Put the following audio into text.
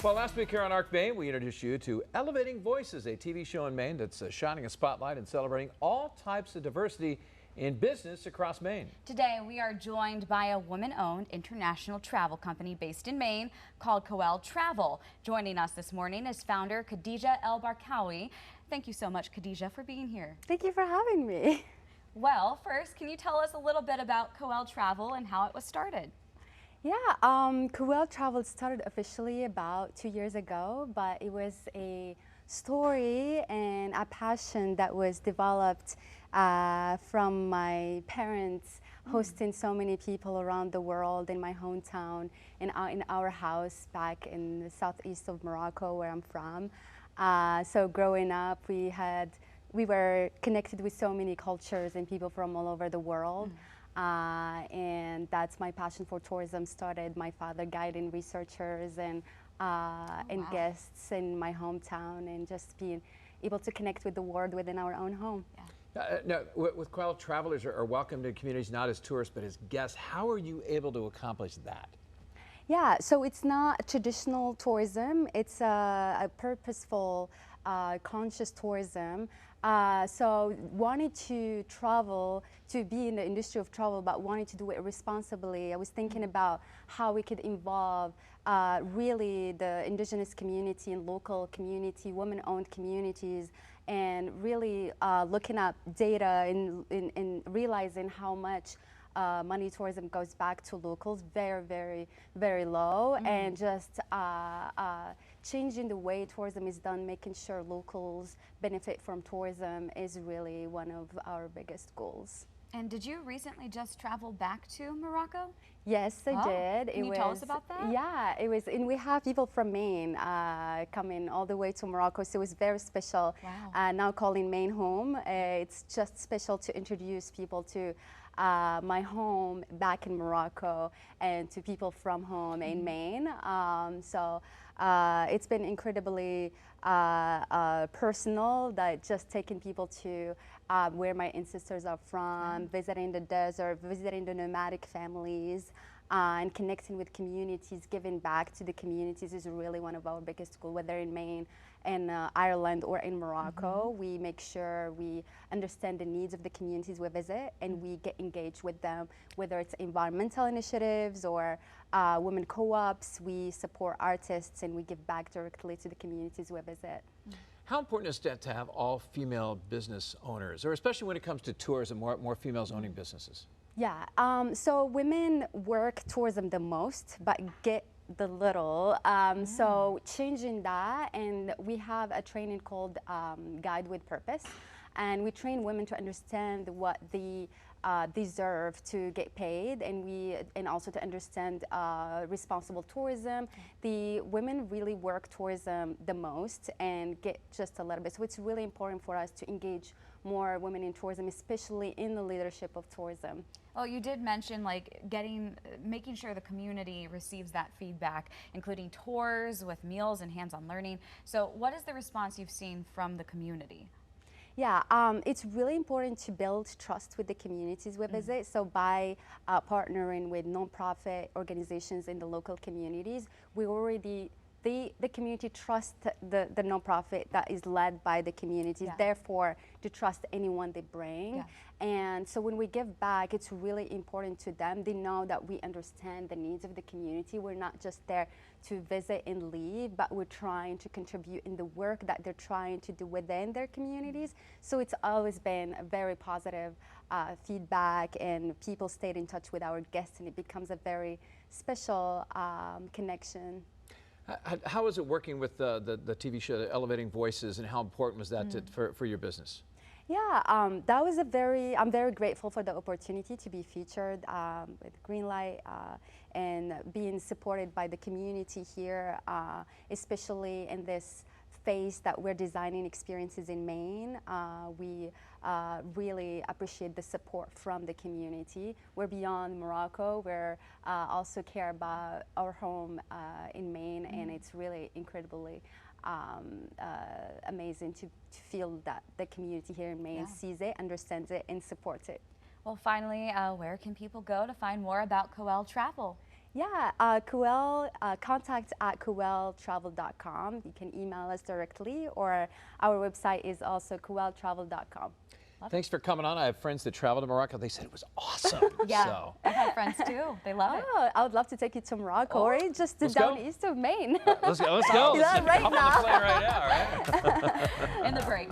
Well, last week here on Arc Maine, we introduced you to Elevating Voices, a TV show in Maine that's shining a spotlight and celebrating all types of diversity in business across Maine. Today, we are joined by a woman-owned international travel company based in Maine called Coelle Travel. Joining us this morning is founder Khadija El Barkawi. Thank you so much, Khadija, for being here. Thank you for having me. Well, first, can you tell us a little bit about Coelle Travel and how it was started? Yeah, Coelle Travel started officially about 2 years ago, but it was a story and a passion that was developed from my parents hosting so many people around the world in my hometown and in our house back in the southeast of Morocco, where I'm from. So growing up, we were connected with so many cultures and people from all over the world. And that's my passion for tourism started. My father guiding researchers and guests in my hometown, and just being able to connect with the world within our own home. Yeah. Now, with Coelle, travelers are welcome to communities not as tourists but as guests. How are you able to accomplish that? Yeah, so it's not traditional tourism. It's a purposeful, conscious tourism. So wanted to travel, to be in the industry of travel, but wanted to do it responsibly. I was thinking about how we could involve really the indigenous community and local community, women-owned communities, and really looking at data and realizing how much money tourism goes back to locals, very low, and just changing the way tourism is done, making sure locals benefit from tourism is really one of our biggest goals. And did you recently just travel back to Morocco? Yes, I did. Can you tell us about that? Yeah, it was, and we have people from Maine coming all the way to Morocco, so it was very special. Wow. Now calling Maine home, it's just special to introduce people to my home back in Morocco and to people from home in Maine. So it's been incredibly personal, that just taking people to where my ancestors are from, visiting the desert, visiting the nomadic families, and connecting with communities, giving back to the communities is really one of our biggest goals, whether in Maine and Ireland or in Morocco. We make sure we understand the needs of the communities we visit, and we get engaged with them, whether it's environmental initiatives or women co-ops. We support artists and we give back directly to the communities we visit. How important is it to have all female business owners, or especially when it comes to tourism, more females owning businesses? Yeah, so women work tourism the most, but get the little. So changing that, and we have a training called Guide with Purpose, and we train women to understand what they deserve to get paid, and also to understand responsible tourism. The women really work tourism the most and get just a little bit. So it's really important for us to engage more women in tourism, especially in the leadership of tourism. Well, you did mention making sure the community receives that feedback, including tours with meals and hands-on learning. So what is the response you've seen from the community? Yeah, it's really important to build trust with the communities we visit. So by partnering with nonprofit organizations in the local communities, we already, the community trusts the nonprofit that is led by the communities, therefore to trust anyone they bring. And so when we give back, it's really important to them. They know that we understand the needs of the community. We're not just there to visit and leave, but we're trying to contribute in the work that they're trying to do within their communities. So it's always been a very positive feedback, and people stayed in touch with our guests, and it becomes a very special connection. How is it working with the TV show Elevating Voices, and how important was that for your business? Yeah, that was I'm very grateful for the opportunity to be featured with Greenlight and being supported by the community here, especially in this phase that we're designing experiences in Maine. We really appreciate the support from the community. We're beyond Morocco. We're also care about our home in Maine, and it's really incredibly amazing to feel that the community here in Maine sees it, understands it, and supports it. Well, finally, where can people go to find more about Coelle Travel? Yeah, Coelle, contact at coelletravel.com. You can email us directly, or our website is also coelletravel.com. Thanks for coming on. I have friends that travel to Morocco. They said it was awesome. Yeah, So. I have friends too. They love it. Oh, I would love to take you to Morocco, or just down east of Maine. Let's go. Let's go. Yeah, right Hop on the plane right now, all right? In the break.